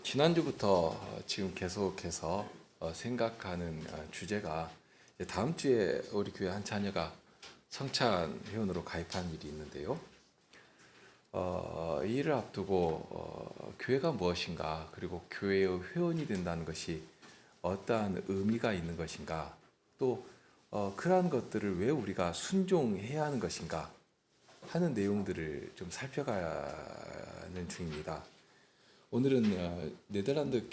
지난주부터 지금 계속해서 생각하는 주제가 다음 주에 우리 교회 한 자녀가 성찬 회원으로 가입한 일이 있는데요. 이 일을 앞두고 교회가 무엇인가, 그리고 교회의 회원이 된다는 것이 어떠한 의미가 있는 것인가, 또 그러한 것들을 왜 우리가 순종해야 하는 것인가 하는 내용들을 좀 살펴가는 중입니다. 오늘은 네덜란드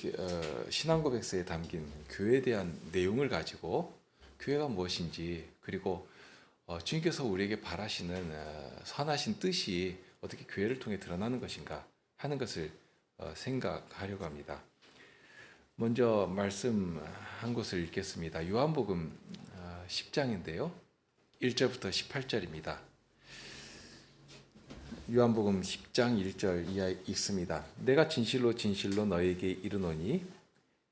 신앙고백서에 담긴 교회에 대한 내용을 가지고 교회가 무엇인지, 그리고 주님께서 우리에게 바라시는 선하신 뜻이 어떻게 교회를 통해 드러나는 것인가 하는 것을 생각하려고 합니다. 먼저 말씀 한 곳을 읽겠습니다. 요한복음 10장인데요. 1절부터 18절입니다. 요한복음 10장 1절 이하 읽습니다. 내가 진실로 진실로 너에게 이르노니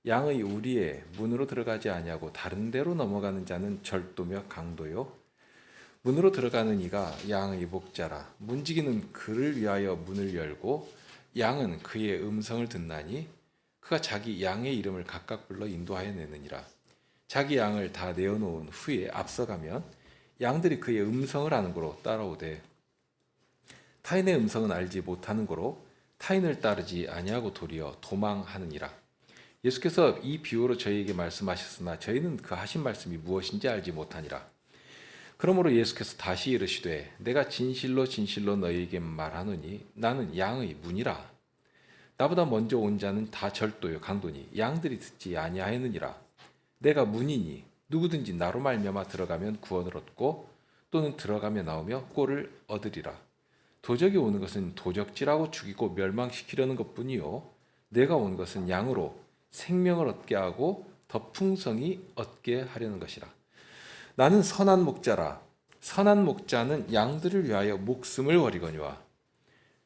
양의 우리의 문으로 들어가지 아니하고 다른 데로 넘어가는 자는 절도며 강도요 문으로 들어가는 이가 양의 목자라. 문지기는 그를 위하여 문을 열고 양은 그의 음성을 듣나니 그가 자기 양의 이름을 각각 불러 인도하여 내느니라. 자기 양을 다 내어놓은 후에 앞서가면 양들이 그의 음성을 아는 고로 따라오되 타인의 음성은 알지 못하는 고로 타인을 따르지 아니하고 도리어 도망하느니라. 예수께서 이 비유로 저희에게 말씀하셨으나 저희는 그 하신 말씀이 무엇인지 알지 못하니라. 그러므로 예수께서 다시 이르시되 내가 진실로 진실로 너희에게 말하노니 나는 양의 문이라. 나보다 먼저 온 자는 다 절도요 강도니 양들이 듣지 아니하였느니라. 내가 문이니 누구든지 나로 말미암아 들어가면 구원을 얻고 또는 들어가며 나오며 꼴을 얻으리라. 도적이 오는 것은 도적질하고 죽이고 멸망시키려는 것뿐이요 내가 온 것은 양으로 생명을 얻게 하고 더 풍성히 얻게 하려는 것이라. 나는 선한 목자라. 선한 목자는 양들을 위하여 목숨을 버리거니와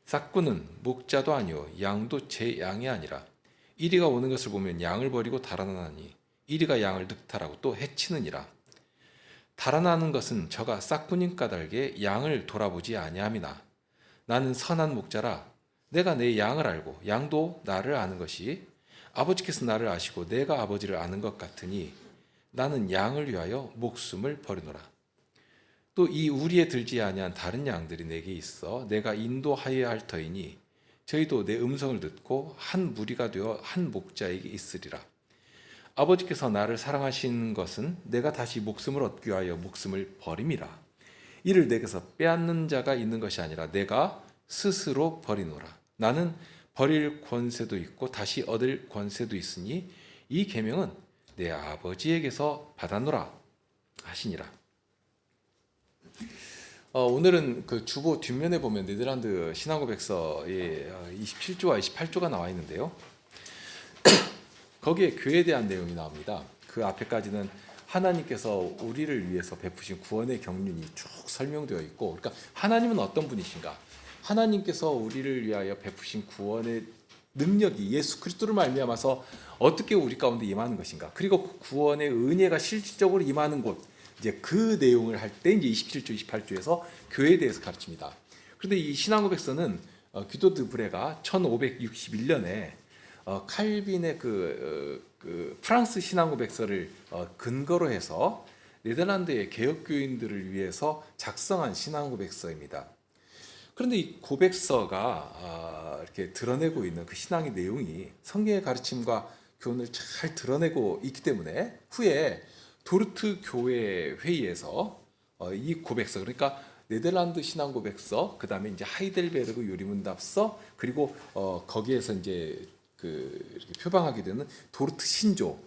싹꾼은 목자도 아니요 양도 제 양이 아니라. 이리가 오는 것을 보면 양을 버리고 달아나니 이리가 양을 늑탈하고 또 해치느니라. 달아나는 것은 저가 싹꾼인 까닭에 양을 돌아보지 아니함이나 나는 선한 목자라. 내가 내 양을 알고 양도 나를 아는 것이 아버지께서 나를 아시고 내가 아버지를 아는 것 같으니 나는 양을 위하여 목숨을 버리노라. 또 이 우리에 들지 아니한 다른 양들이 내게 있어 내가 인도하여야 할 터이니 저희도 내 음성을 듣고 한 무리가 되어 한 목자에게 있으리라. 아버지께서 나를 사랑하신 것은 내가 다시 목숨을 얻기 위하여 목숨을 버림이라. 이를 내게서 빼앗는 자가 있는 것이 아니라 내가 스스로 버리노라. 나는 버릴 권세도 있고 다시 얻을 권세도 있으니 이 계명은 내 아버지에게서 받았노라 하시니라. 오늘은 그 주보 뒷면에 보면 네덜란드 신앙고백서의 27조와 28조가 나와 있는데요. 거기에 교회에 대한 내용이 나옵니다. 그 앞에까지는 하나님께서 우리를 위해서 베푸신 구원의 경륜이 쭉 설명되어 있고, 그러니까 하나님은 어떤 분이신가? 하나님께서 우리를 위하여 베푸신 구원의 능력이 예수 그리스도를 말미암아서 어떻게 우리 가운데 임하는 것인가? 그리고 그 구원의 은혜가 실질적으로 임하는 곳, 이제 그 내용을 할 때 이제 27조, 28조에서 교회에 대해서 가르칩니다. 그런데 이 신앙고백서는 귀도 드 브레가 1561년에 칼빈의 그 프랑스 신앙고백서를 근거로 해서 네덜란드의 개혁교인들을 위해서 작성한 신앙고백서입니다. 그런데 이 고백서가 이렇게 드러내고 있는 그 신앙의 내용이 성경의 가르침과 교훈을 잘 드러내고 있기 때문에 후에 도르트 교회 회의에서 이 고백서, 그러니까 네덜란드 신앙 고백서, 그 다음에 이제 하이델베르그 요리문답서, 그리고 거기에서 이제 이렇게 표방하게 되는 도르트 신조,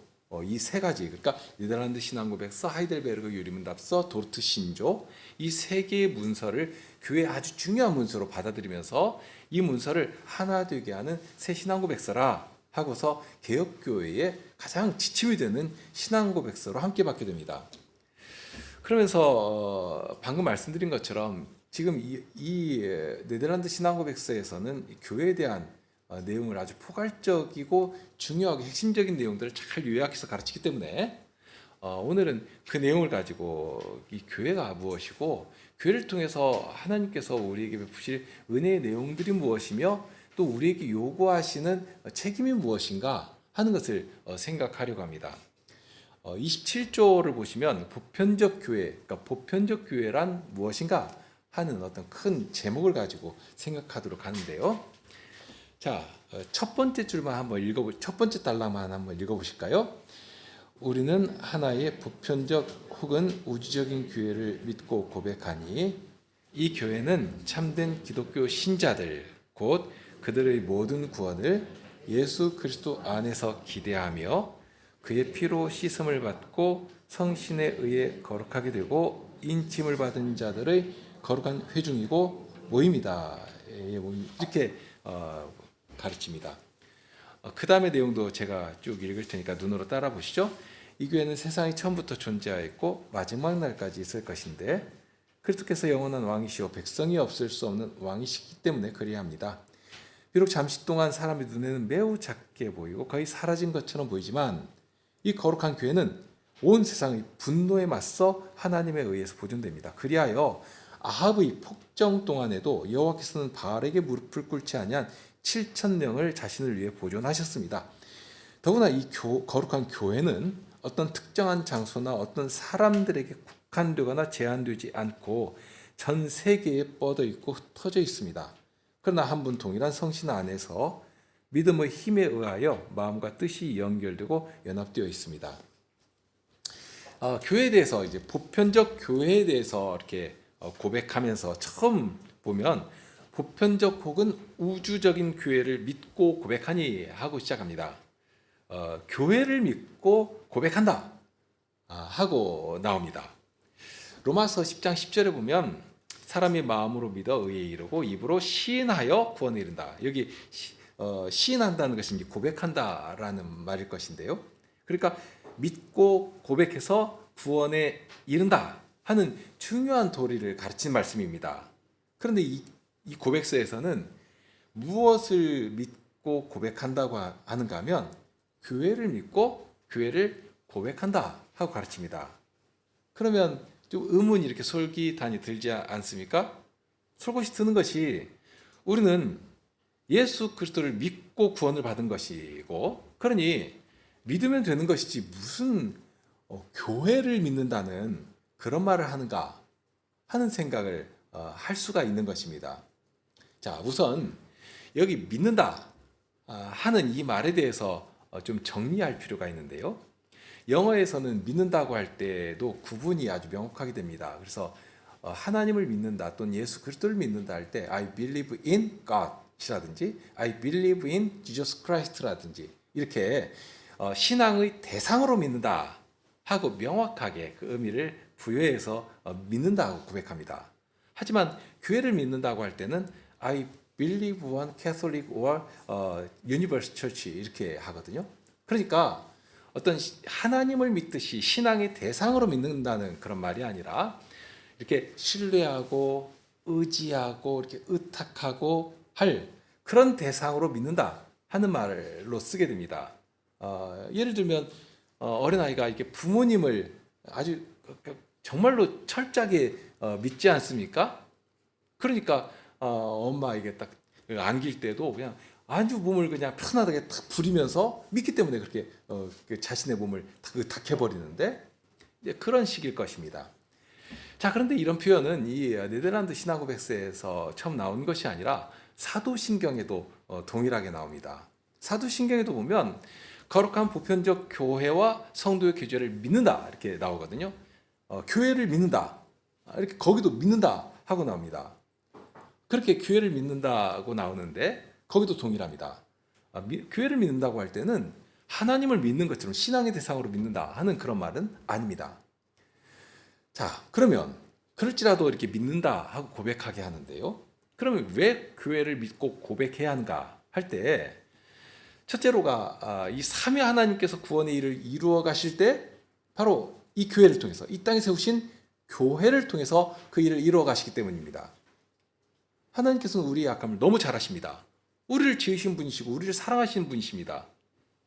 이 세 가지, 그러니까 네덜란드 신앙 고백서, 하이델베르그 요리문답서, 도르트 신조, 이 세 개의 문서를 교회의 아주 중요한 문서로 받아들이면서 이 문서를 하나 되게 하는 새 신앙 고백서라 하고서 개혁교회의 가장 지침이 되는 신앙 고백서로 함께 받게 됩니다. 그러면서 방금 말씀드린 것처럼 지금 이 네덜란드 신앙 고백서에서는 교회에 대한 내용을 아주 포괄적이고 중요하고 핵심적인 내용들을 잘 요약해서 가르치기 때문에 오늘은 그 내용을 가지고 이 교회가 무엇이고 교회를 통해서 하나님께서 우리에게 베푸실 은혜의 내용들이 무엇이며 또 우리에게 요구하시는 책임이 무엇인가 하는 것을 생각하려고 합니다. 27조를 보시면 보편적 교회, 그러니까 보편적 교회란 무엇인가 하는 어떤 큰 제목을 가지고 생각하도록 하는데요. 자, 첫 번째 줄만 한번 첫 번째 단락만 한번 읽어보실까요? 우리는 하나의 보편적 혹은 우주적인 교회를 믿고 고백하니 이 교회는 참된 기독교 신자들 곧 그들의 모든 구원을 예수 그리스도 안에서 기대하며 그의 피로 씻음을 받고 성신에 의해 거룩하게 되고 인침을 받은 자들의 거룩한 회중이고 모임이다. 이렇게 가르칩니다. 그 다음의 내용도 제가 쭉 읽을 테니까 눈으로 따라 보시죠. 이 교회는 세상이 처음부터 존재하였고 마지막 날까지 있을 것인데 그리스도께서 영원한 왕이시오 백성이 없을 수 없는 왕이시기 때문에 그리합니다. 비록 잠시 동안 사람의 눈에는 매우 작게 보이고 거의 사라진 것처럼 보이지만 이 거룩한 교회는 온 세상의 분노에 맞서 하나님에 의해서 보존됩니다. 그리하여 아합의 폭정 동안에도 여호와께서는 바알에게 무릎을 꿇지 아니한 7,000명을 자신을 위해 보존하셨습니다. 더구나 이 거룩한 교회는 어떤 특정한 장소나 어떤 사람들에게 국한되거나 제한되지 않고 전 세계에 뻗어 있고 흩어져 있습니다. 그러나 한 분 동일한 성신 안에서 믿음의 힘에 의하여 마음과 뜻이 연결되고 연합되어 있습니다. 교회에 대해서 이제 보편적 교회에 대해서 이렇게 고백하면서 처음 보면 보편적 혹은 우주적인 교회를 믿고 고백하니 하고 시작합니다. 교회를 믿고 고백한다 하고 나옵니다. 로마서 10장 10절에 보면 사람이 마음으로 믿어 의에 이르고 입으로 시인하여 구원에 이른다. 여기 시인한다는 것이 이제 고백한다라는 말일 것인데요. 그러니까 믿고 고백해서 구원에 이른다 하는 중요한 도리를 가르치는 말씀입니다. 그런데 이 고백서에서는 무엇을 믿고 고백한다고 하는가 하면 교회를 믿고 교회를 고백한다 하고 가르칩니다. 그러면 좀 의문이 이렇게 솔깃하니 들지 않습니까? 솔깃이 드는 것이 우리는 예수 그리스도를 믿고 구원을 받은 것이고 그러니 믿으면 되는 것이지 무슨 교회를 믿는다는 그런 말을 하는가 하는 생각을 할 수가 있는 것입니다. 자, 우선 여기 믿는다 하는 이 말에 대해서 좀 정리할 필요가 있는데요. 영어에서는 믿는다고 할 때도 구분이 아주 명확하게 됩니다. 그래서 하나님을 믿는다 또는 예수 그리스도를 믿는다 할 때 I believe in God이라든지 I believe in Jesus Christ라든지 이렇게 신앙의 대상으로 믿는다 하고 명확하게 그 의미를 부여해서 믿는다고 고백합니다. 하지만 교회를 믿는다고 할 때는 I believe one Catholic or Universal Church 이렇게 하거든요. 그러니까 어떤 하나님을 믿듯이 신앙의 대상으로 믿는다는 그런 말이 아니라 이렇게 신뢰하고 의지하고 이렇게 의탁하고 할 그런 대상으로 믿는다 하는 말로 쓰게 됩니다. 예를 들면 어린아이가 이렇게 부모님을 아주 정말로 철저하게 믿지 않습니까? 그러니까 엄마에게 딱 안길 때도 그냥 아주 몸을 그냥 편하게 탁 부리면서 믿기 때문에 그렇게 자신의 몸을 탁 해버리는데 그런 식일 것입니다. 자, 그런데 이런 표현은 이 네덜란드 신앙고백서에서 처음 나온 것이 아니라 사도신경에도 동일하게 나옵니다. 사도신경에도 보면 거룩한 보편적 교회와 성도의 교제를 믿는다 이렇게 나오거든요. 교회를 믿는다 이렇게 거기도 믿는다 하고 나옵니다. 그렇게 교회를 믿는다고 나오는데 거기도 동일합니다. 교회를 믿는다고 할 때는 하나님을 믿는 것처럼 신앙의 대상으로 믿는다 하는 그런 말은 아닙니다. 자, 그러면 그럴지라도 이렇게 믿는다 하고 고백하게 하는데요. 그러면 왜 교회를 믿고 고백해야 하는가 할 때 첫째로가 이 삼위 하나님께서 구원의 일을 이루어 가실 때 바로 이 교회를 통해서 이 땅에 세우신 교회를 통해서 그 일을 이루어 가시기 때문입니다. 하나님께서는 우리의 약함을 너무 잘 아십니다. 우리를 지으신 분이시고 우리를 사랑하시는 분이십니다.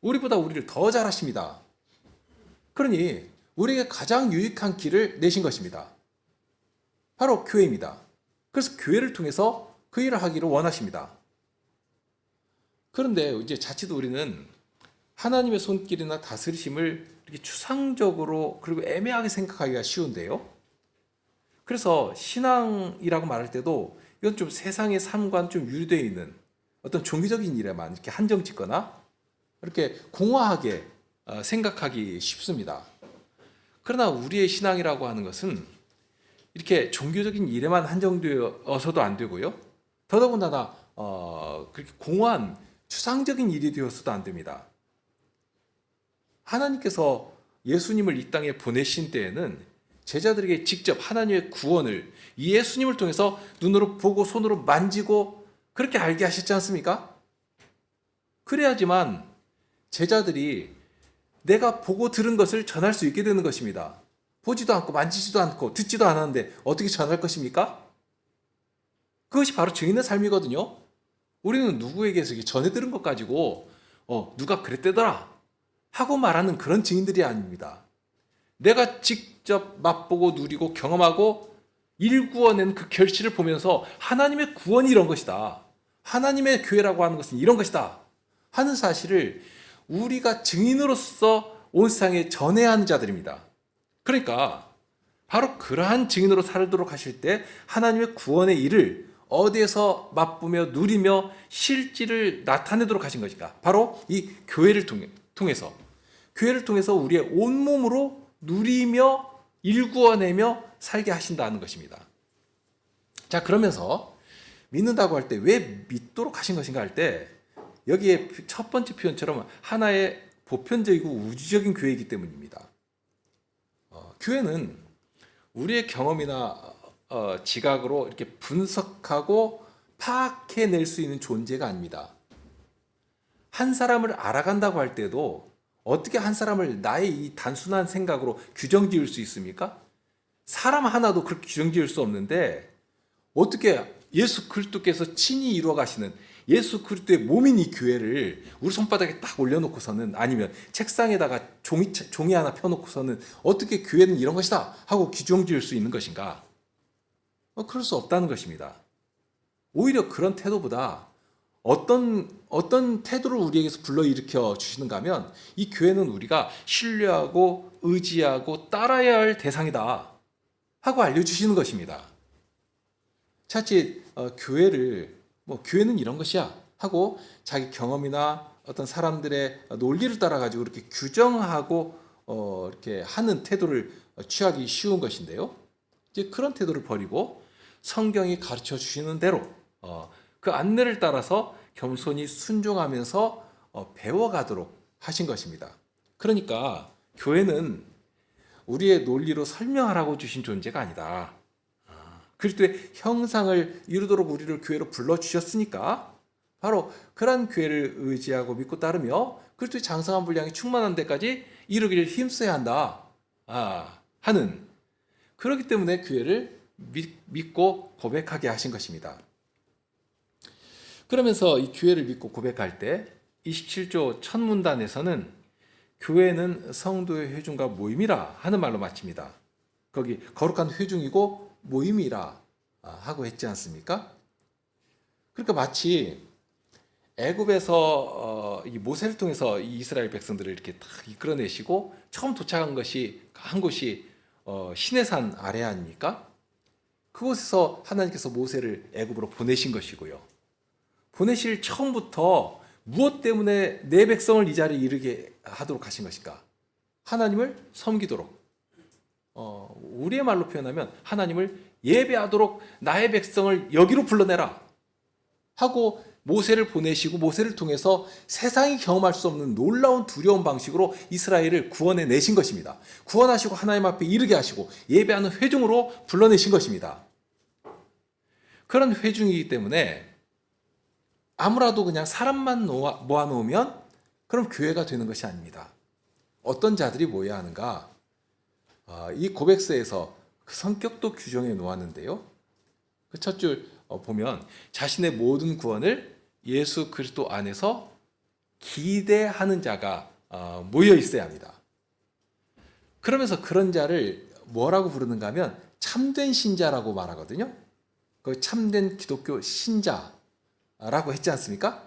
우리보다 우리를 더 잘 아십니다. 그러니 우리에게 가장 유익한 길을 내신 것입니다. 바로 교회입니다. 그래서 교회를 통해서 그 일을 하기를 원하십니다. 그런데 이제 자칫 우리는 하나님의 손길이나 다스리심을 이렇게 추상적으로 그리고 애매하게 생각하기가 쉬운데요. 그래서 신앙이라고 말할 때도 이건 좀 세상의 삶과는 좀 유리되어 있는 어떤 종교적인 일에만 이렇게 한정 짓거나 이렇게 공허하게 생각하기 쉽습니다. 그러나 우리의 신앙이라고 하는 것은 이렇게 종교적인 일에만 한정되어서도 안 되고요. 더더군다나 그렇게 공허한 추상적인 일이 되어서도 안 됩니다. 하나님께서 예수님을 이 땅에 보내신 때에는 제자들에게 직접 하나님의 구원을 이 예수님을 통해서 눈으로 보고 손으로 만지고 그렇게 알게 하셨지 않습니까? 그래야지만 제자들이 내가 보고 들은 것을 전할 수 있게 되는 것입니다. 보지도 않고 만지지도 않고 듣지도 않았는데 어떻게 전할 것입니까? 그것이 바로 증인의 삶이거든요. 우리는 누구에게서 전해 들은 것 가지고 누가 그랬대더라 하고 말하는 그런 증인들이 아닙니다. 내가 직접 맛보고 누리고 경험하고 일구어낸 그 결실을 보면서 하나님의 구원이 이런 것이다. 하나님의 교회라고 하는 것은 이런 것이다. 하는 사실을 우리가 증인으로서 온 세상에 전해야 하는 자들입니다. 그러니까 바로 그러한 증인으로 살도록 하실 때 하나님의 구원의 일을 어디에서 맛보며 누리며 실질을 나타내도록 하신 것인가? 바로 이 교회를 통해서 교회를 통해서 우리의 온몸으로 누리며 일구어내며 살게 하신다는 것입니다. 자, 그러면서 믿는다고 할 때 왜 믿도록 하신 것인가 할 때 여기에 첫 번째 표현처럼 하나의 보편적이고 우주적인 교회이기 때문입니다. 교회는 우리의 경험이나 지각으로 이렇게 분석하고 파악해낼 수 있는 존재가 아닙니다. 한 사람을 알아간다고 할 때도 어떻게 한 사람을 나의 이 단순한 생각으로 규정지을 수 있습니까? 사람 하나도 그렇게 규정지을 수 없는데 어떻게 예수 그리스도께서 친히 이루어 가시는 예수 그리스도의 몸인 이 교회를 우리 손바닥에 딱 올려놓고서는 아니면 책상에다가 종이 하나 펴놓고서는 어떻게 교회는 이런 것이다 하고 규정지을 수 있는 것인가? 그럴 수 없다는 것입니다. 오히려 그런 태도보다 어떤 태도를 우리에게서 불러일으켜 주시는가 하면 이 교회는 우리가 신뢰하고 의지하고 따라야 할 대상이다 하고 알려주시는 것입니다. 차치 교회는 이런 것이야 하고 자기 경험이나 어떤 사람들의 논리를 따라 가지고 이렇게 규정하고 이렇게 하는 태도를 취하기 쉬운 것인데요. 이제 그런 태도를 버리고 성경이 가르쳐 주시는 대로 그 안내를 따라서 겸손히 순종하면서 배워가도록 하신 것입니다. 그러니까 교회는 우리의 논리로 설명하라고 주신 존재가 아니다. 그리스도의 형상을 이루도록 우리를 교회로 불러주셨으니까 바로 그러한 교회를 의지하고 믿고 따르며 그리스도의 장성한 분량이 충만한 데까지 이루기를 힘써야 한다 하는, 그렇기 때문에 교회를 믿고 고백하게 하신 것입니다. 그러면서 이 교회를 믿고 고백할 때 27조 첫 문단에서는 교회는 성도의 회중과 모임이라 하는 말로 마칩니다. 거기 거룩한 회중이고 모임이라 하고 했지 않습니까? 그러니까 마치 애굽에서 이 모세를 통해서 이 이스라엘 백성들을 이렇게 딱 이끌어내시고 처음 도착한 한 곳이 시내산 아래 아닙니까? 그곳에서 하나님께서 모세를 애굽으로 보내신 것이고요. 보내실 처음부터 무엇 때문에 내 백성을 이 자리에 이르게 하도록 하신 것인가? 하나님을 섬기도록, 우리의 말로 표현하면 하나님을 예배하도록 나의 백성을 여기로 불러내라 하고 모세를 보내시고 모세를 통해서 세상이 경험할 수 없는 놀라운 두려운 방식으로 이스라엘을 구원해 내신 것입니다. 구원하시고 하나님 앞에 이르게 하시고 예배하는 회중으로 불러내신 것입니다. 그런 회중이기 때문에 아무라도 그냥 사람만 모아놓으면 그럼 교회가 되는 것이 아닙니다. 어떤 자들이 모여야 하는가? 이 고백서에서 그 성격도 규정해 놓았는데요. 그 첫 줄 보면 자신의 모든 구원을 예수 그리스도 안에서 기대하는 자가 모여 있어야 합니다. 그러면서 그런 자를 뭐라고 부르는가 하면 참된 신자라고 말하거든요. 그 참된 기독교 신자라고 했지 않습니까?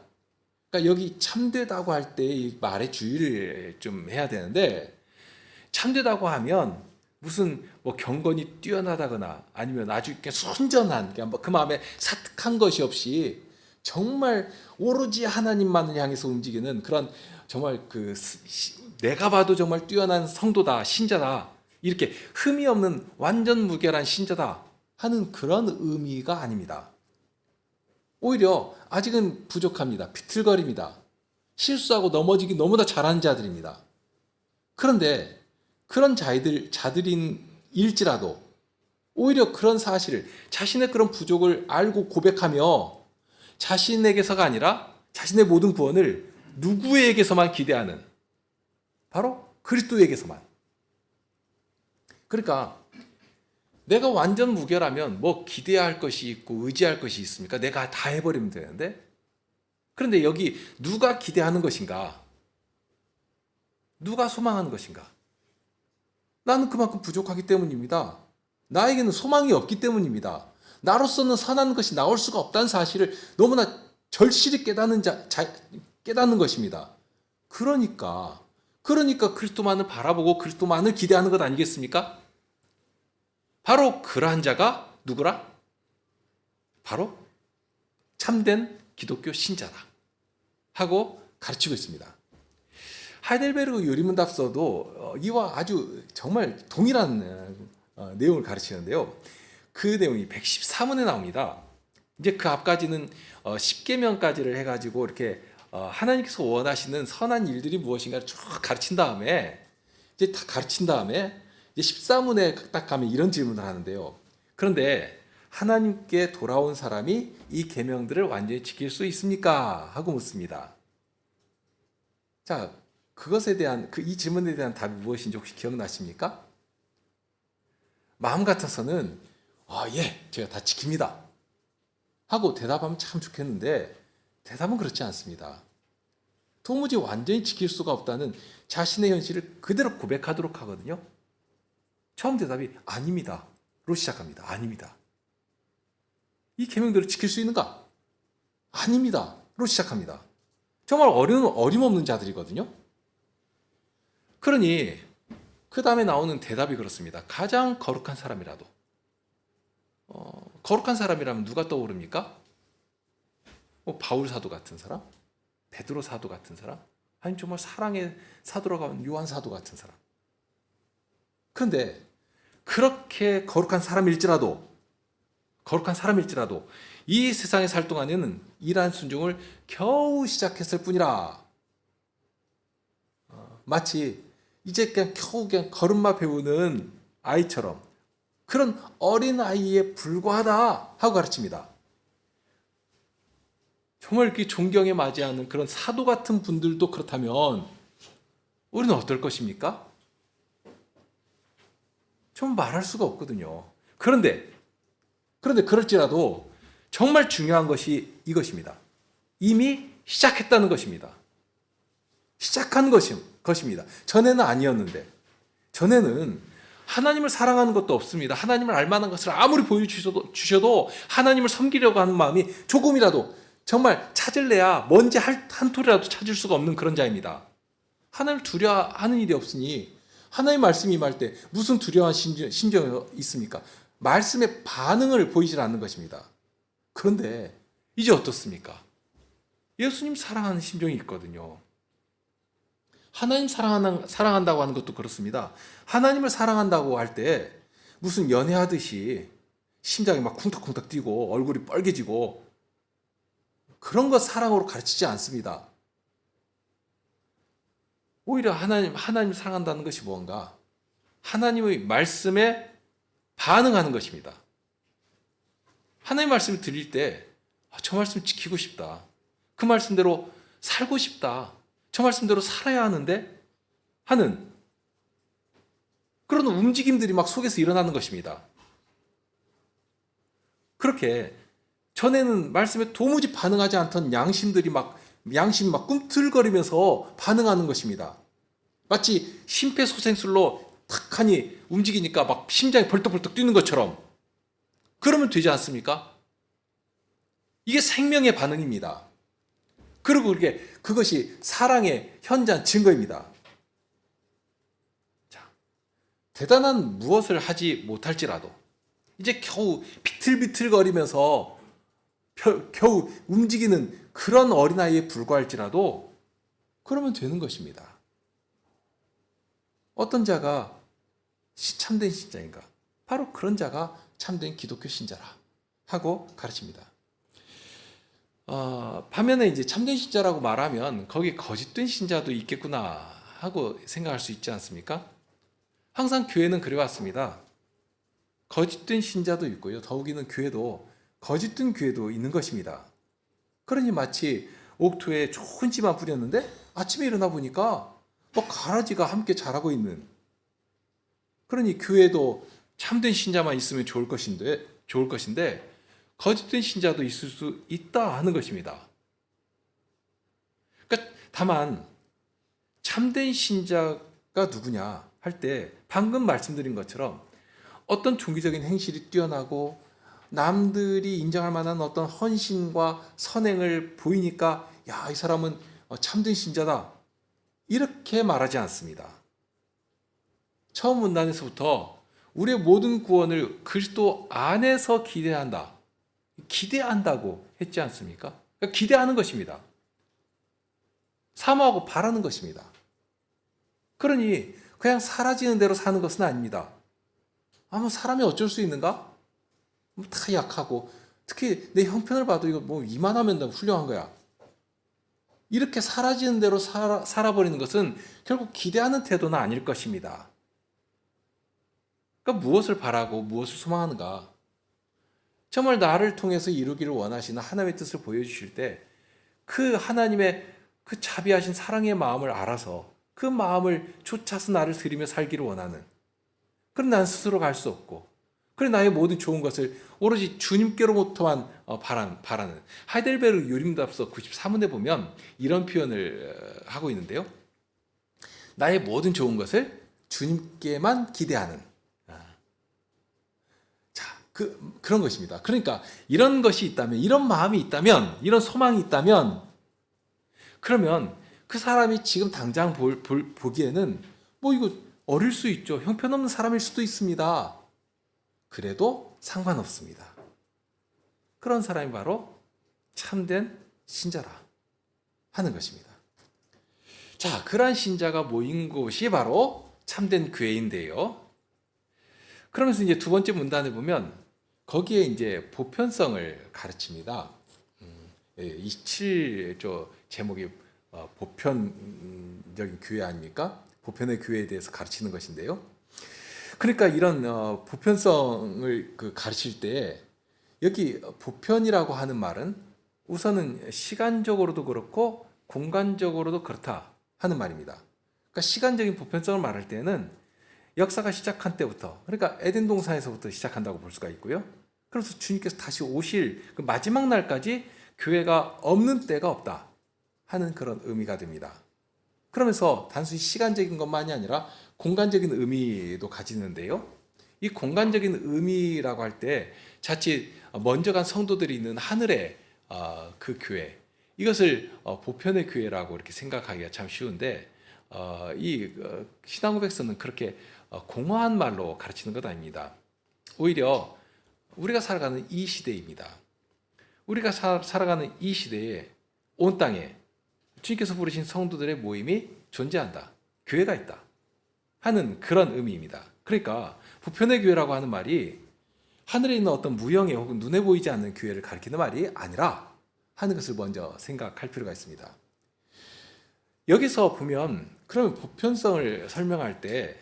그러니까 여기 참되다고 할 때 이 말의 주의를 좀 해야 되는데, 참되다고 하면 무슨 뭐 경건이 뛰어나다거나 아니면 아주 이렇게 순전한, 그러니까 그 마음에 사특한 것이 없이 정말 오로지 하나님만을 향해서 움직이는 그런, 정말 내가 봐도 정말 뛰어난 성도다, 신자다, 이렇게 흠이 없는 완전 무결한 신자다 하는 그런 의미가 아닙니다. 오히려 아직은 부족합니다. 비틀거립니다. 실수하고 넘어지기 너무나 잘하는 자들입니다. 그런데 그런 자들인 일지라도 오히려 그런 사실을, 자신의 그런 부족을 알고 고백하며 자신에게서가 아니라 자신의 모든 구원을 누구에게서만 기대하는, 바로 그리스도에게서만. 그러니까 내가 완전 무결하면 뭐 기대할 것이 있고 의지할 것이 있습니까? 내가 다 해버리면 되는데. 그런데 여기 누가 기대하는 것인가? 누가 소망하는 것인가? 나는 그만큼 부족하기 때문입니다. 나에게는 소망이 없기 때문입니다. 나로서는 선한 것이 나올 수가 없다는 사실을 너무나 절실히 깨닫는 것입니다. 그러니까 그리스도만을 바라보고 그리스도만을 기대하는 것 아니겠습니까? 바로 그러한 자가 누구라? 바로 참된 기독교 신자다 하고 가르치고 있습니다. 하이델베르그 요리문답서도 이와 아주 정말 동일한 내용을 가르치는데요. 그 내용이 114문에 나옵니다. 이제 그 앞까지는 10계명까지를 해가지고 이렇게 하나님께서 원하시는 선한 일들이 무엇인가를 쭉 가르친 다음에, 이제 다 가르친 다음에 이제 14문에 딱 가면 이런 질문을 하는데요. 그런데 하나님께 돌아온 사람이 이 계명들을 완전히 지킬 수 있습니까? 하고 묻습니다. 자, 그것에 대한 이 질문에 대한 답이 무엇인지 혹시 기억나십니까? 마음 같아서는 예, 제가 다 지킵니다 하고 대답하면 참 좋겠는데, 대답은 그렇지 않습니다. 도무지 완전히 지킬 수가 없다는 자신의 현실을 그대로 고백하도록 하거든요. 처음 대답이 아닙니다로 시작합니다. 아닙니다. 이 계명대로 지킬 수 있는가? 아닙니다로 시작합니다. 정말 어림없는 자들이거든요. 그러니 그 다음에 나오는 대답이 그렇습니다. 가장 거룩한 사람이라도, 거룩한 사람이라면 누가 떠오릅니까? 바울 사도 같은 사람? 베드로 사도 같은 사람? 아니면 정말 사랑의 사도라고 하면 요한 사도 같은 사람? 그런데 그렇게 거룩한 사람일지라도 이 세상에 살 동안에는 이러한 순종을 겨우 시작했을 뿐이라, 마치 이제 겨우 걸음마 배우는 아이처럼 그런 어린 아이에 불과하다 하고 가르칩니다. 정말 이렇게 존경에 맞이하는 그런 사도 같은 분들도 그렇다면 우리는 어떨 것입니까? 좀 말할 수가 없거든요. 그런데 그럴지라도 정말 중요한 것이 이것입니다. 이미 시작했다는 것입니다. 시작한 것입니다. 전에는 아니었는데, 전에는 하나님을 사랑하는 것도 없습니다. 하나님을 알만한 것을 아무리 보여주셔도 하나님을 섬기려고 하는 마음이 조금이라도 정말 찾을래야 뭔지 한 톨이라도 찾을 수가 없는 그런 자입니다. 하나님을 두려워하는 일이 없으니 하나님 말씀이 임할 때 무슨 두려워한 심정이 있습니까? 말씀의 반응을 보이질 않는 것입니다. 그런데 이제 어떻습니까? 예수님 사랑하는 심정이 있거든요. 하나님 사랑한다고 하는 것도 그렇습니다. 하나님을 사랑한다고 할 때 무슨 연애하듯이 심장이 막 쿵탁쿵탁 뛰고 얼굴이 빨개지고 그런 것 사랑으로 가르치지 않습니다. 오히려 하나님 사랑한다는 것이 뭔가? 하나님의 말씀에 반응하는 것입니다. 하나님 말씀을 들릴 때 저 말씀 지키고 싶다. 그 말씀대로 살고 싶다. 저 말씀대로 살아야 하는데 하는 그런 움직임들이 막 속에서 일어나는 것입니다. 그렇게 전에는 말씀에 도무지 반응하지 않던 양심이 막 꿈틀거리면서 반응하는 것입니다. 마치 심폐소생술로 탁하니 움직이니까 막 심장이 벌떡벌떡 뛰는 것처럼. 그러면 되지 않습니까? 이게 생명의 반응입니다. 그리고 그것이 사랑의 현장 증거입니다. 자, 대단한 무엇을 하지 못할지라도 이제 겨우 비틀비틀거리면서 겨우 움직이는 그런 어린아이에 불과할지라도 그러면 되는 것입니다. 어떤 자가 참된 신자인가? 바로 그런 자가 참된 기독교 신자라 하고 가르칩니다. 반면에 이제 참된 신자라고 말하면 거기 거짓된 신자도 있겠구나 하고 생각할 수 있지 않습니까? 항상 교회는 그래왔습니다. 거짓된 신자도 있고요. 더욱이는 교회도 거짓된 교회도 있는 것입니다. 그러니 마치 옥토에 좋은 씨만 뿌렸는데 아침에 일어나 보니까 가라지가 함께 자라고 있는, 그러니 교회도 참된 신자만 있으면 좋을 것인데 거짓된 신자도 있을 수 있다 하는 것입니다. 그러니까 다만 참된 신자가 누구냐 할 때 방금 말씀드린 것처럼 어떤 종교적인 행실이 뛰어나고 남들이 인정할 만한 어떤 헌신과 선행을 보이니까 야, 이 사람은 참된 신자다 이렇게 말하지 않습니다. 처음 문단에서부터 우리의 모든 구원을 그리스도 안에서 기대한다고 했지 않습니까? 그러니까 기대하는 것입니다. 사모하고 바라는 것입니다. 그러니 그냥 사라지는 대로 사는 것은 아닙니다. 사람이 어쩔 수 있는가? 다 약하고, 특히 내 형편을 봐도 이거 이만하면 훌륭한 거야. 이렇게 사라지는 대로 살아버리는 것은 결국 기대하는 태도는 아닐 것입니다. 그러니까 무엇을 바라고 무엇을 소망하는가? 정말 나를 통해서 이루기를 원하시는 하나님의 뜻을 보여주실 때 그 하나님의 그 자비하신 사랑의 마음을 알아서 그 마음을 쫓아서 나를 드리며 살기를 원하는, 그럼 난 스스로 갈 수 없고, 그래 나의 모든 좋은 것을 오로지 주님께로부터만 바라는, 하이델베르 요림답서 93원에 보면 이런 표현을 하고 있는데요. 나의 모든 좋은 것을 주님께만 기대하는, 그런 것입니다. 그러니까 이런 것이 있다면, 이런 마음이 있다면, 이런 소망이 있다면, 그러면 그 사람이 지금 당장 보기에는 이거 어릴 수 있죠. 형편없는 사람일 수도 있습니다. 그래도 상관없습니다. 그런 사람이 바로 참된 신자라 하는 것입니다. 자, 그러한 신자가 모인 곳이 바로 참된 교회인데요. 그러면서 이제 두 번째 문단에 보면 거기에 이제 보편성을 가르칩니다. 27조 제목이 보편적인 교회 아닙니까? 보편의 교회에 대해서 가르치는 것인데요. 그러니까 이런 보편성을 가르칠 때 여기 보편이라고 하는 말은 우선은 시간적으로도 그렇고 공간적으로도 그렇다 하는 말입니다. 그러니까 시간적인 보편성을 말할 때는 역사가 시작한 때부터, 그러니까 에덴 동산에서부터 시작한다고 볼 수가 있고요. 그래서 주님께서 다시 오실 그 마지막 날까지 교회가 없는 때가 없다 하는 그런 의미가 됩니다. 그러면서 단순히 시간적인 것만이 아니라 공간적인 의미도 가지는데요. 이 공간적인 의미라고 할 때 자칫 먼저 간 성도들이 있는 하늘의 그 교회, 이것을 보편의 교회라고 이렇게 생각하기가 참 쉬운데 이 신앙 고백서는 그렇게 공허한 말로 가르치는 것 아닙니다. 오히려 우리가 살아가는 이 시대입니다. 우리가 살아가는 이 시대에 온 땅에 주님께서 부르신 성도들의 모임이 존재한다. 교회가 있다. 하는 그런 의미입니다. 그러니까 보편의 교회라고 하는 말이 하늘에 있는 어떤 무형의 혹은 눈에 보이지 않는 교회를 가리키는 말이 아니라 하는 것을 먼저 생각할 필요가 있습니다. 여기서 보면 그러면 보편성을 설명할 때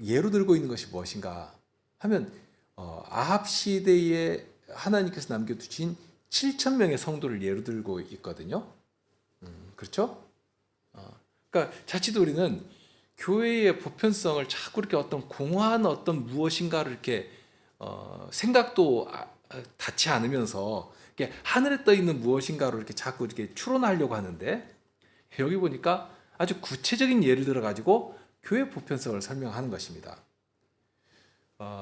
예로 들고 있는 것이 무엇인가 하면 아합 시대에 하나님께서 남겨두신 7,000명의 성도를 예로 들고 있거든요. 그렇죠? 그러니까 자칫 우리는 교회의 보편성을 자꾸 이렇게 어떤 공허한 어떤 무엇인가를 이렇게 생각도 닿지 않으면서 이렇게 하늘에 떠 있는 무엇인가로 이렇게 자꾸 이렇게 추론하려고 하는데, 여기 보니까 아주 구체적인 예를 들어 가지고 교회 보편성을 설명하는 것입니다.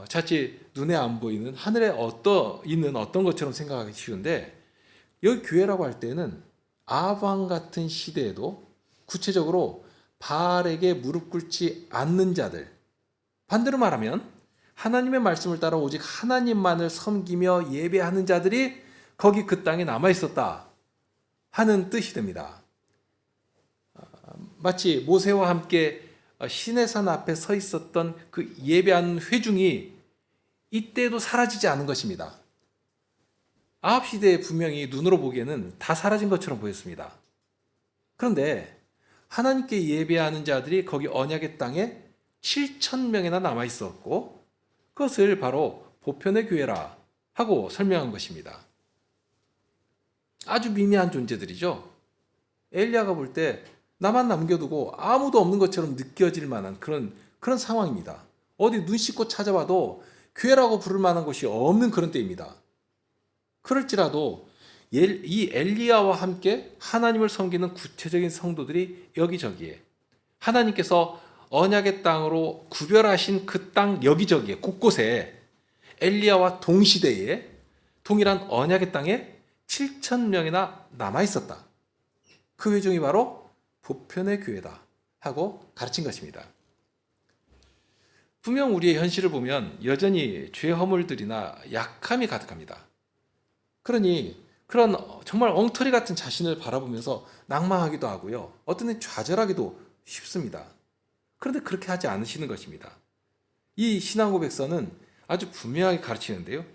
자칫 눈에 안 보이는 하늘에 있는 어떤 것처럼 생각하기 쉬운데, 여기 교회라고 할 때는 아방 같은 시대에도 구체적으로 바알에게 무릎 꿇지 않는 자들, 반대로 말하면 하나님의 말씀을 따라 오직 하나님만을 섬기며 예배하는 자들이 거기 그 땅에 남아 있었다 하는 뜻이 됩니다. 마치 모세와 함께 시내산 앞에 서 있었던 그 예배하는 회중이 이때도 사라지지 않은 것입니다. 아합 시대에 분명히 눈으로 보기에는 다 사라진 것처럼 보였습니다. 그런데 하나님께 예배하는 자들이 거기 언약의 땅에 7천 명이나 남아 있었고 그것을 바로 보편의 교회라 하고 설명한 것입니다. 아주 미미한 존재들이죠. 엘리야가 볼 때 나만 남겨두고 아무도 없는 것처럼 느껴질 만한 그런 상황입니다. 어디 눈 씻고 찾아봐도 교회라고 부를 만한 곳이 없는 그런 때입니다. 그럴지라도 이 엘리야와 함께 하나님을 섬기는 구체적인 성도들이 여기저기에 하나님께서 언약의 땅으로 구별하신 그 땅 여기저기에 곳곳에 엘리야와 동시대에 동일한 언약의 땅에 7천 명이나 남아 있었다. 그 회중이 바로 보편의 교회다 하고 가르친 것입니다. 분명 우리의 현실을 보면 여전히 죄 허물들이나 약함이 가득합니다. 그러니 그런 정말 엉터리 같은 자신을 바라보면서 낭망하기도 하고요. 어떤 때 좌절하기도 쉽습니다. 그런데 그렇게 하지 않으시는 것입니다. 이 신앙고백서는 아주 분명하게 가르치는데요.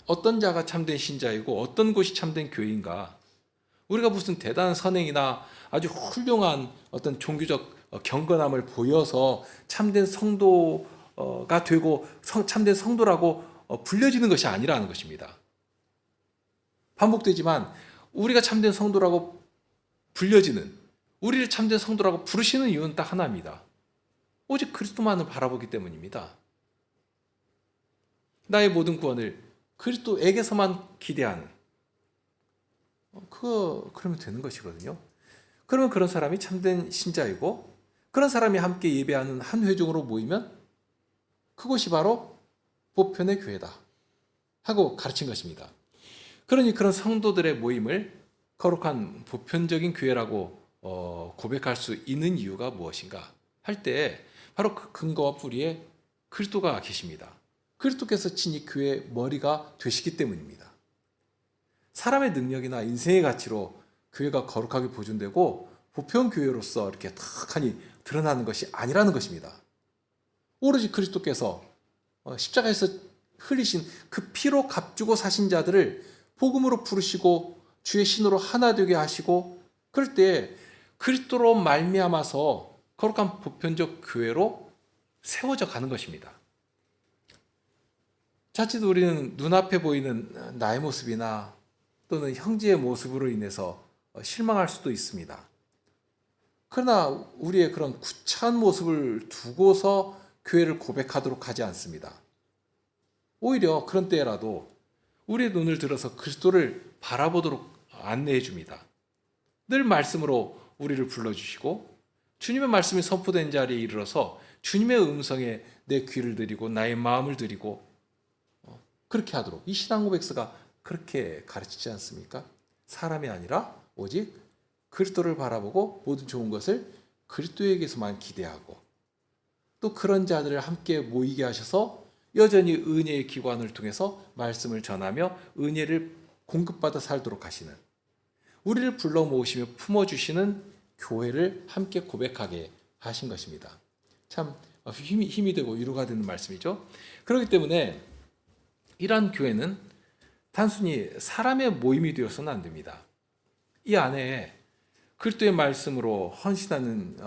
어떤 자가 참된 신자이고 어떤 곳이 참된 교회인가. 우리가 무슨 대단한 선행이나 아주 훌륭한 어떤 종교적 경건함을 보여서 참된 성도가 되고 참된 성도라고 불려지는 것이 아니라는 것입니다. 반복되지만 우리가 참된 성도라고 불려지는, 우리를 참된 성도라고 부르시는 이유는 딱 하나입니다. 오직 그리스도만을 바라보기 때문입니다. 나의 모든 구원을 그리스도에게서만 기대하는, 그러면 되는 것이거든요. 그러면 그런 사람이 참된 신자이고 그런 사람이 함께 예배하는 한 회중으로 모이면 그것이 바로 보편의 교회다 하고 가르친 것입니다. 그러니 그런 성도들의 모임을 거룩한 보편적인 교회라고 고백할 수 있는 이유가 무엇인가 할 때 바로 그 근거와 뿌리에 그리스도가 계십니다. 그리스도께서 친히 교회의 머리가 되시기 때문입니다. 사람의 능력이나 인생의 가치로 교회가 거룩하게 보존되고 보편교회로서 이렇게 탁하니 드러나는 것이 아니라는 것입니다. 오로지 그리스도께서 십자가에서 흘리신 그 피로 값주고 사신 자들을 복음으로 부르시고 주의 신으로 하나 되게 하시고 그럴 때 그리스도로 말미암아서 거룩한 보편적 교회로 세워져 가는 것입니다. 자칫 우리는 눈앞에 보이는 나의 모습이나 또는 형제의 모습으로 인해서 실망할 수도 있습니다. 그러나 우리의 그런 구차한 모습을 두고서 교회를 고백하도록 하지 않습니다. 오히려 그런 때라도 우리의 눈을 들어서 그리스도를 바라보도록 안내해 줍니다. 늘 말씀으로 우리를 불러주시고 주님의 말씀이 선포된 자리에 이르러서 주님의 음성에 내 귀를 드리고 나의 마음을 드리고 그렇게 하도록 이 신앙고백서가 그렇게 가르치지 않습니까? 사람이 아니라 오직 그리스도를 바라보고 모든 좋은 것을 그리스도에게서만 기대하고 또 그런 자들을 함께 모이게 하셔서 여전히 은혜의 기관을 통해서 말씀을 전하며 은혜를 공급받아 살도록 하시는 우리를 불러 모으시며 품어주시는 교회를 함께 고백하게 하신 것입니다. 참 힘이 되고 위로가 되는 말씀이죠. 그렇기 때문에 이러한 교회는 단순히 사람의 모임이 되어서는 안 됩니다. 이 안에 그리스도의 말씀으로 헌신하는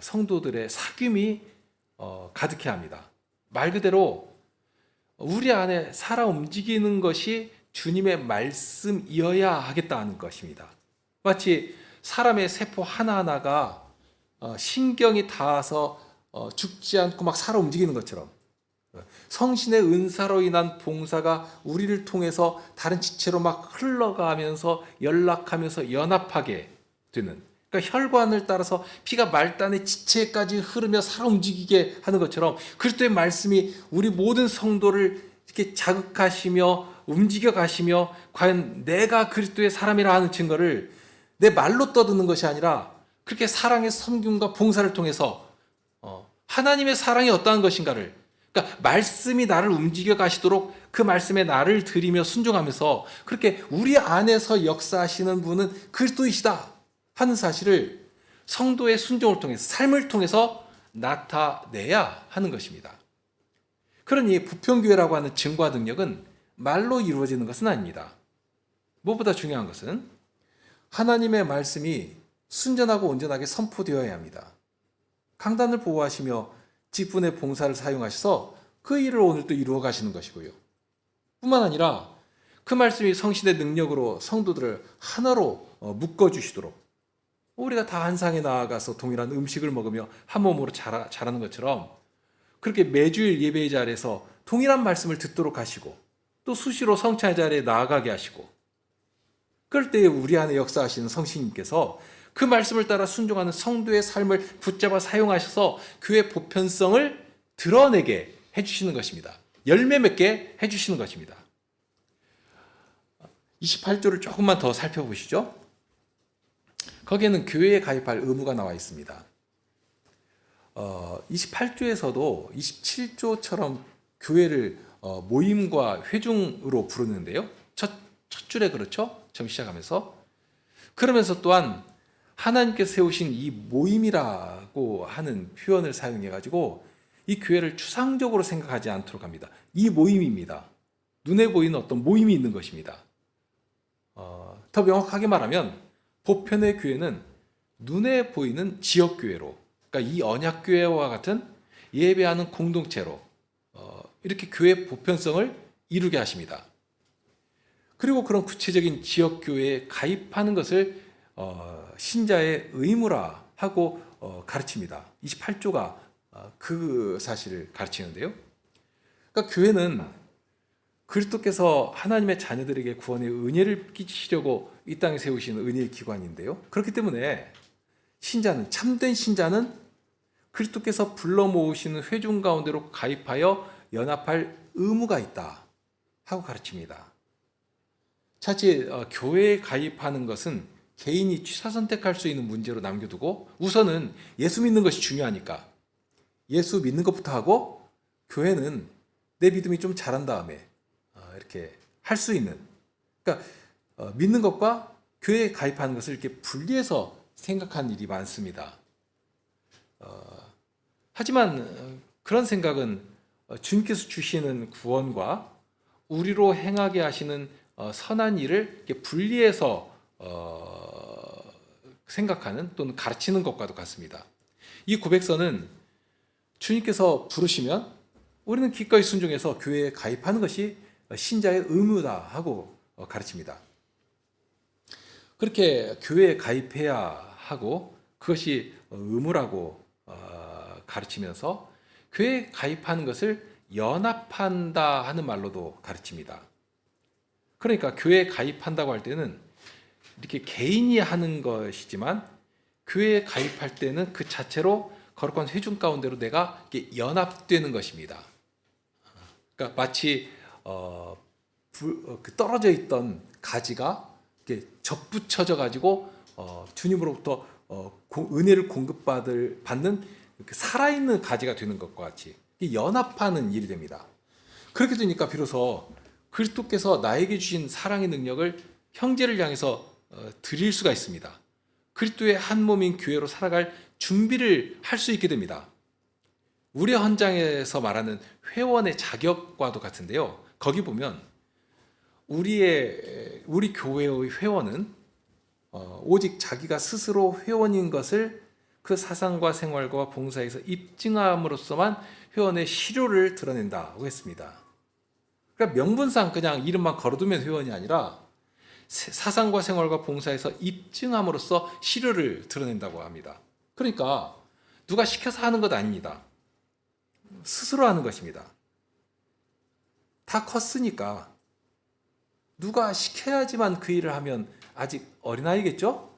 성도들의 사귐이 가득해야 합니다. 말 그대로 우리 안에 살아 움직이는 것이 주님의 말씀이어야 하겠다는 것입니다. 마치 사람의 세포 하나하나가 신경이 닿아서 죽지 않고 막 살아 움직이는 것처럼 성신의 은사로 인한 봉사가 우리를 통해서 다른 지체로 막 흘러가면서 연락하면서 연합하게 되는, 그러니까 혈관을 따라서 피가 말단의 지체까지 흐르며 살아 움직이게 하는 것처럼 그리스도의 말씀이 우리 모든 성도를 이렇게 자극하시며 움직여 가시며 과연 내가 그리스도의 사람이라 하는 증거를 내 말로 떠드는 것이 아니라 그렇게 사랑의 섬김과 봉사를 통해서 하나님의 사랑이 어떠한 것인가를, 그러니까 말씀이 나를 움직여 가시도록 그 말씀에 나를 드리며 순종하면서 그렇게 우리 안에서 역사하시는 분은 그리스도이시다 하는 사실을 성도의 순종을 통해서, 삶을 통해서 나타내야 하는 것입니다. 그러니 부평교회라고 하는 증거 능력은 말로 이루어지는 것은 아닙니다. 무엇보다 중요한 것은 하나님의 말씀이 순전하고 온전하게 선포되어야 합니다. 강단을 보호하시며 직분의 봉사를 사용하셔서 그 일을 오늘도 이루어 가시는 것이고요. 뿐만 아니라 그 말씀이 성신의 능력으로 성도들을 하나로 묶어주시도록, 우리가 다 한 상에 나아가서 동일한 음식을 먹으며 한 몸으로 자라는 것처럼 그렇게 매주일 예배의 자리에서 동일한 말씀을 듣도록 하시고 또 수시로 성찬의 자리에 나아가게 하시고, 그럴 때에 우리 안에 역사하시는 성신님께서 그 말씀을 따라 순종하는 성도의 삶을 붙잡아 사용하셔서 교회 보편성을 드러내게 해주시는 것입니다. 열매 맺게 해주시는 것입니다. 28조를 조금만 더 살펴보시죠. 거기에는 교회에 가입할 의무가 나와 있습니다. 28조에서도 27조처럼 교회를 모임과 회중으로 부르는데요. 첫 줄에 그렇죠? 처음 시작하면서. 그러면서 또한 하나님께서 세우신 이 모임이라고 하는 표현을 사용해가지고 이 교회를 추상적으로 생각하지 않도록 합니다. 이 모임입니다. 눈에 보이는 어떤 모임이 있는 것입니다. 더 명확하게 말하면 보편의 교회는 눈에 보이는 지역교회로, 그러니까 이 언약교회와 같은 예배하는 공동체로 이렇게 교회 보편성을 이루게 하십니다. 그리고 그런 구체적인 지역교회에 가입하는 것을 신자의 의무라 하고 가르칩니다. 28조가 그 사실을 가르치는데요. 그러니까 교회는 그리스도께서 하나님의 자녀들에게 구원의 은혜를 끼치시려고 이 땅에 세우신 은혜의 기관인데요. 그렇기 때문에 신자는, 참된 신자는 그리스도께서 불러 모으시는 회중 가운데로 가입하여 연합할 의무가 있다 하고 가르칩니다. 차치 교회에 가입하는 것은 개인이 취사 선택할 수 있는 문제로 남겨두고 우선은 예수 믿는 것이 중요하니까 예수 믿는 것부터 하고 교회는 내 믿음이 좀 자란 다음에 이렇게 할 수 있는, 그러니까 믿는 것과 교회에 가입하는 것을 이렇게 분리해서 생각하는 일이 많습니다. 하지만 그런 생각은 주님께서 주시는 구원과 우리로 행하게 하시는 선한 일을 이렇게 분리해서 생각하는 또는 가르치는 것과도 같습니다. 이 고백서는 주님께서 부르시면 우리는 기꺼이 순종해서 교회에 가입하는 것이 신자의 의무다 하고 가르칩니다. 그렇게 교회에 가입해야 하고 그것이 의무라고 가르치면서 교회에 가입하는 것을 연합한다 하는 말로도 가르칩니다. 그러니까 교회에 가입한다고 할 때는 이렇게 개인이 하는 것이지만 교회에 가입할 때는 그 자체로 거룩한 회중 가운데로 내가 이렇게 연합되는 것입니다. 그러니까 마치 떨어져 있던 가지가 이렇게 접붙여져 가지고 주님으로부터 은혜를 받는 살아있는 가지가 되는 것과 같이 연합하는 일이 됩니다. 그렇게 되니까 비로소 그리스도께서 나에게 주신 사랑의 능력을 형제를 향해서 드릴 수가 있습니다. 그리스도의 한 몸인 교회로 살아갈 준비를 할 수 있게 됩니다. 우리 헌장에서 말하는 회원의 자격과도 같은데요. 거기 보면 우리 교회의 회원은 오직 자기가 스스로 회원인 것을 그 사상과 생활과 봉사에서 입증함으로써만 회원의 실효를 드러낸다고 했습니다. 그러니까 명분상 그냥 이름만 걸어두면 회원이 아니라 사상과 생활과 봉사에서 입증함으로써 실효를 드러낸다고 합니다. 그러니까 누가 시켜서 하는 것 아닙니다. 스스로 하는 것입니다. 다 컸으니까 누가 시켜야지만 그 일을 하면 아직 어린아이겠죠?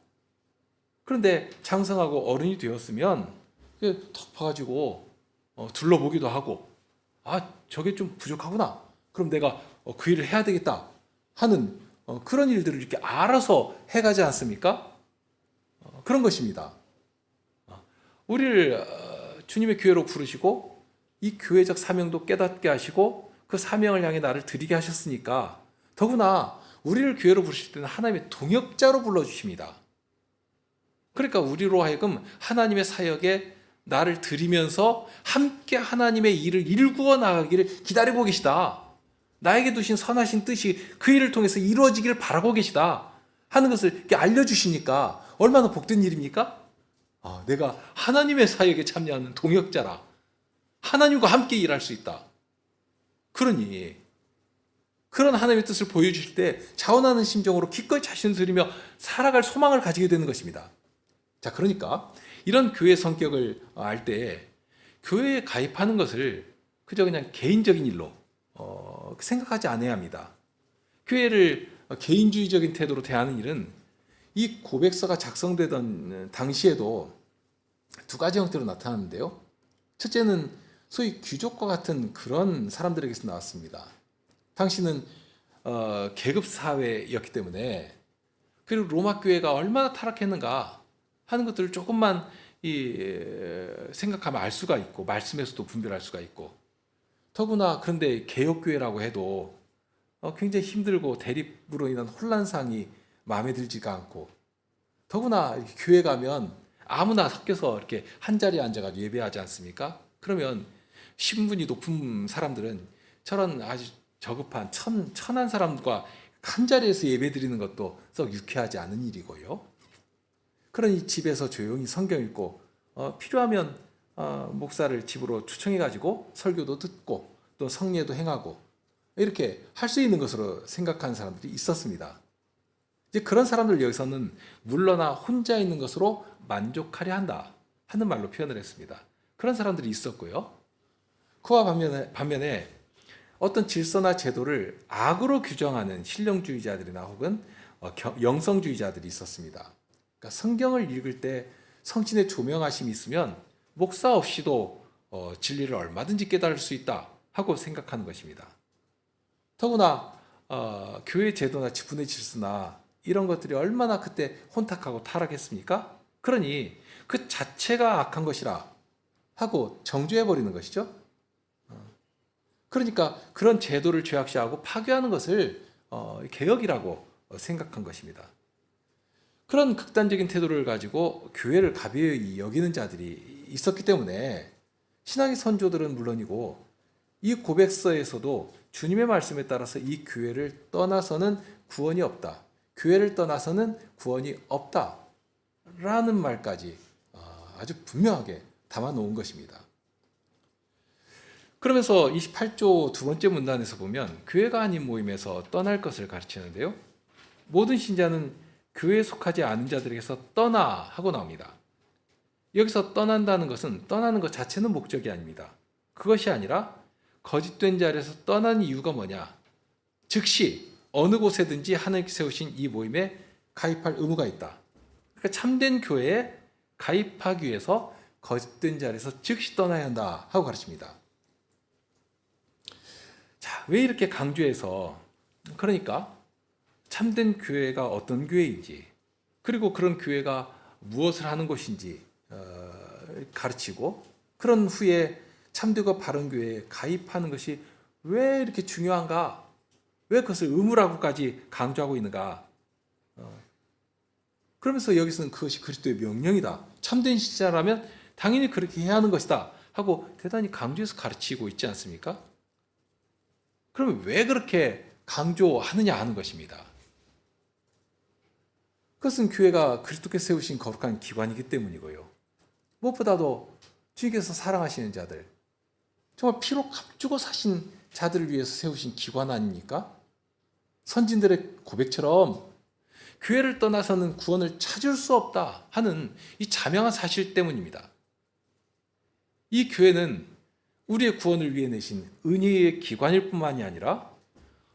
그런데 장성하고 어른이 되었으면 턱 봐가지고 둘러보기도 하고 저게 좀 부족하구나. 그럼 내가 그 일을 해야 되겠다 하는 그런 일들을 이렇게 알아서 해가지 않습니까? 그런 것입니다. 우리를 주님의 교회로 부르시고 이 교회적 사명도 깨닫게 하시고 그 사명을 향해 나를 드리게 하셨으니까 더구나 우리를 교회로 부르실 때는 하나님의 동역자로 불러주십니다. 그러니까 우리로 하여금 하나님의 사역에 나를 드리면서 함께 하나님의 일을 일구어 나가기를 기다리고 계시다. 나에게 두신 선하신 뜻이 그 일을 통해서 이루어지기를 바라고 계시다 하는 것을 이렇게 알려주시니까 얼마나 복된 일입니까? 내가 하나님의 사역에 참여하는 동역자라. 하나님과 함께 일할 수 있다. 그러니 그런 하나님의 뜻을 보여주실 때 자원하는 심정으로 기꺼이 자신을 드리며 살아갈 소망을 가지게 되는 것입니다. 자, 그러니까 이런 교회 성격을 알 때 교회에 가입하는 것을 그저 그냥 개인적인 일로 생각하지 않아야 합니다. 교회를 개인주의적인 태도로 대하는 일은 이 고백서가 작성되던 당시에도 두 가지 형태로 나타났는데요. 첫째는 소위 귀족과 같은 그런 사람들에게서 나왔습니다. 당시는 계급 사회였기 때문에, 그리고 로마 교회가 얼마나 타락했는가 하는 것들을 조금만 생각하면 알 수가 있고 말씀에서도 분별할 수가 있고, 더구나 그런데 개혁교회라고 해도 굉장히 힘들고 대립으로 인한 혼란상이 마음에 들지가 않고, 더구나 교회 가면 아무나 섞여서 이렇게 한 자리에 앉아가지고 예배하지 않습니까? 그러면 신분이 높은 사람들은 저런 아주 저급한 천한 사람과 한 자리에서 예배 드리는 것도 썩 유쾌하지 않은 일이고요. 그러니 집에서 조용히 성경 읽고 필요하면 목사를 집으로 초청해가지고 설교도 듣고 또 성례도 행하고 이렇게 할 수 있는 것으로 생각하는 사람들이 있었습니다. 이제 그런 사람들 여기서는 물러나 혼자 있는 것으로 만족하려 한다 하는 말로 표현을 했습니다. 그런 사람들이 있었고요. 그와 반면에 어떤 질서나 제도를 악으로 규정하는 신령주의자들이나 혹은 영성주의자들이 있었습니다. 그러니까 성경을 읽을 때 성신의 조명하심이 있으면 목사 없이도 진리를 얼마든지 깨달을 수 있다 하고 생각하는 것입니다. 더구나 교회 제도나 지분의 질서나 이런 것들이 얼마나 그때 혼탁하고 타락했습니까? 그러니 그 자체가 악한 것이라 하고 정죄해버리는 것이죠. 그러니까 그런 제도를 죄악시하고 파괴하는 것을 개혁이라고 생각한 것입니다. 그런 극단적인 태도를 가지고 교회를 가벼이 여기는 자들이 있었기 때문에 신앙의 선조들은 물론이고 이 고백서에서도 주님의 말씀에 따라서 이 교회를 떠나서는 구원이 없다, 교회를 떠나서는 구원이 없다 라는 말까지 아주 분명하게 담아 놓은 것입니다. 그러면서 28조 두 번째 문단에서 보면 교회가 아닌 모임에서 떠날 것을 가르치는데요. 모든 신자는 교회에 속하지 않은 자들에게서 떠나 하고 나옵니다. 여기서 떠난다는 것은 떠나는 것 자체는 목적이 아닙니다. 그것이 아니라 거짓된 자리에서 떠나는 이유가 뭐냐? 즉시 어느 곳에든지 하나님께 세우신 이 모임에 가입할 의무가 있다. 그러니까 참된 교회에 가입하기 위해서 거짓된 자리에서 즉시 떠나야 한다 하고 가르칩니다. 자, 왜 이렇게 강조해서, 그러니까 참된 교회가 어떤 교회인지, 그리고 그런 교회가 무엇을 하는 것인지 가르치고, 그런 후에 참되고 바른 교회에 가입하는 것이 왜 이렇게 중요한가? 왜 그것을 의무라고까지 강조하고 있는가? 그러면서 여기서는 그것이 그리스도의 명령이다, 참된 신자라면 당연히 그렇게 해야 하는 것이다 하고 대단히 강조해서 가르치고 있지 않습니까? 그러면 왜 그렇게 강조하느냐 하는 것입니다. 그것은 교회가 그리스도께 세우신 거룩한 기관이기 때문이고요. 무엇보다도 주님께서 사랑하시는 자들, 정말 피로 값주고 사신 자들을 위해서 세우신 기관 아닙니까? 선진들의 고백처럼 교회를 떠나서는 구원을 찾을 수 없다 하는 이 자명한 사실 때문입니다. 이 교회는 우리의 구원을 위해 내신 은혜의 기관일 뿐만이 아니라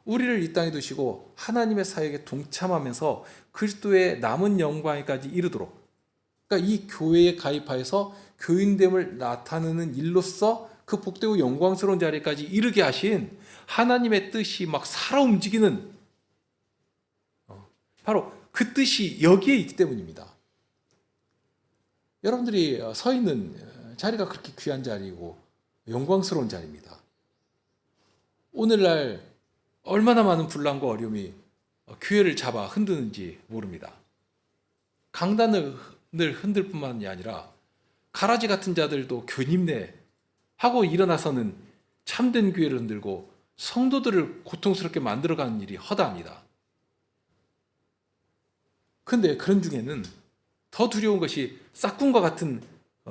우리를 이 땅에 두시고 하나님의 사역에 동참하면서 그리스도의 남은 영광에까지 이르도록, 그러니까 이 교회에 가입하여서 교인됨을 나타내는 일로서 그 복되고 영광스러운 자리까지 이르게 하신 하나님의 뜻이 막 살아 움직이는 바로 그 뜻이 여기에 있기 때문입니다. 여러분들이 서 있는 자리가 그렇게 귀한 자리이고 영광스러운 자리입니다. 오늘날 얼마나 많은 분란과 어려움이 교회를 잡아 흔드는지 모릅니다. 강단을 흔들 뿐만이 아니라 가라지 같은 자들도 교님네 하고 일어나서는 참된 교회를 흔들고 성도들을 고통스럽게 만들어가는 일이 허다합니다. 그런데 그런 중에는 더 두려운 것이 싹군과 같은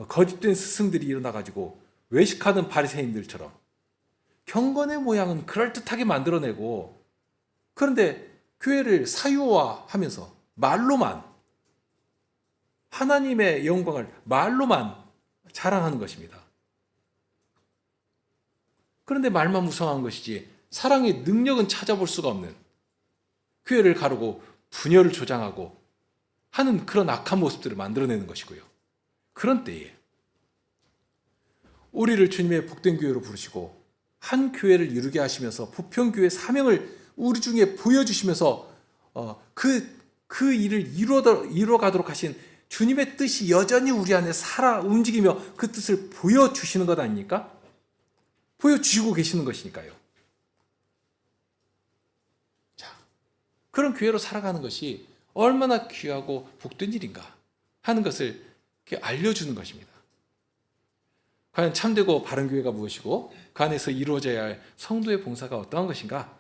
거짓된 스승들이 일어나가지고 외식하는 바리새인들처럼 경건의 모양은 그럴듯하게 만들어내고, 그런데 교회를 사유화하면서 말로만 하나님의 영광을 말로만 자랑하는 것입니다. 그런데 말만 무성한 것이지 사랑의 능력은 찾아볼 수가 없는, 교회를 가르고 분열을 조장하고 하는 그런 악한 모습들을 만들어내는 것이고요. 그런 때에 우리를 주님의 복된 교회로 부르시고 한 교회를 이루게 하시면서 부평교회 사명을 우리 중에 보여주시면서 그 일을 이루어가도록 하신 주님의 뜻이 여전히 우리 안에 살아 움직이며 그 뜻을 보여주시는 것 아닙니까? 보여주시고 계시는 것이니까요. 자, 그런 교회로 살아가는 것이 얼마나 귀하고 복된 일인가 하는 것을 알려주는 것입니다. 과연 참되고 바른 교회가 무엇이고 그 안에서 이루어져야 할 성도의 봉사가 어떠한 것인가,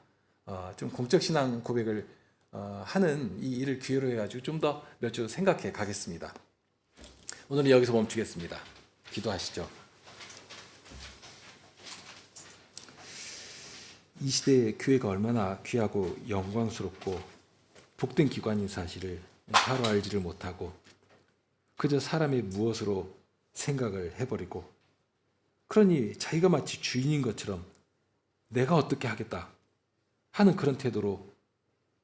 좀 공적 신앙 고백을 하는 이 일을 기회로 해가지고 좀 더 몇 주 생각해 가겠습니다. 오늘은 여기서 멈추겠습니다. 기도하시죠. 이 시대의 교회가 얼마나 귀하고 영광스럽고 복된 기관인 사실을 바로 알지를 못하고 그저 사람의 무엇으로 생각을 해버리고, 그러니 자기가 마치 주인인 것처럼 내가 어떻게 하겠다 하는 그런 태도로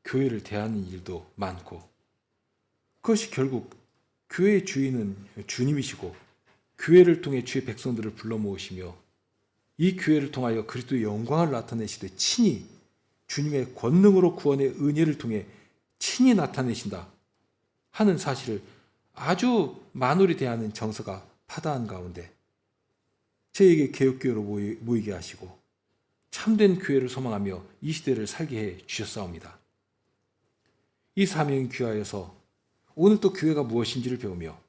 교회를 대하는 일도 많고, 그것이 결국 교회의 주인은 주님이시고 교회를 통해 주의 백성들을 불러 모으시며 이 교회를 통하여 그리스도의 영광을 나타내시되 친히 주님의 권능으로 구원의 은혜를 통해 친히 나타내신다 하는 사실을 아주 만홀히 대하는 정서가 파다한 가운데 저에게 개혁교회로 모이게 하시고 참된 교회를 소망하며 이 시대를 살게 해 주셨사옵니다. 이 사명이 귀하여서 오늘 또 교회가 무엇인지를 배우며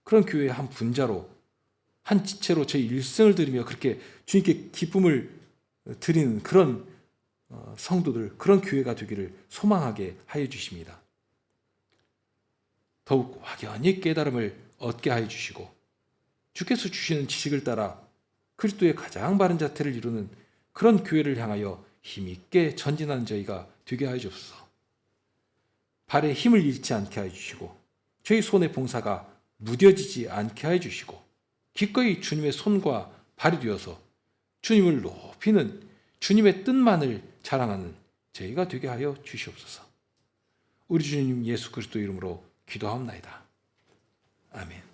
그런 교회의 한 분자로 한 지체로 제 일생을 드리며 그렇게 주님께 기쁨을 드리는 그런 성도들, 그런 교회가 되기를 소망하게 하여 주십니다. 더욱 확연히 깨달음을 얻게 하여 주시고 주께서 주시는 지식을 따라 그리스도의 가장 바른 자태를 이루는 그런 교회를 향하여 힘있게 전진하는 저희가 되게 하여 주옵소서. 발에 힘을 잃지 않게 하여 주시고 저희 손의 봉사가 무뎌지지 않게 하여 주시고 기꺼이 주님의 손과 발이 되어서 주님을 높이는 주님의 뜻만을 자랑하는 저희가 되게 하여 주시옵소서. 우리 주님 예수 그리스도 이름으로 기도하옵나이다. 아멘.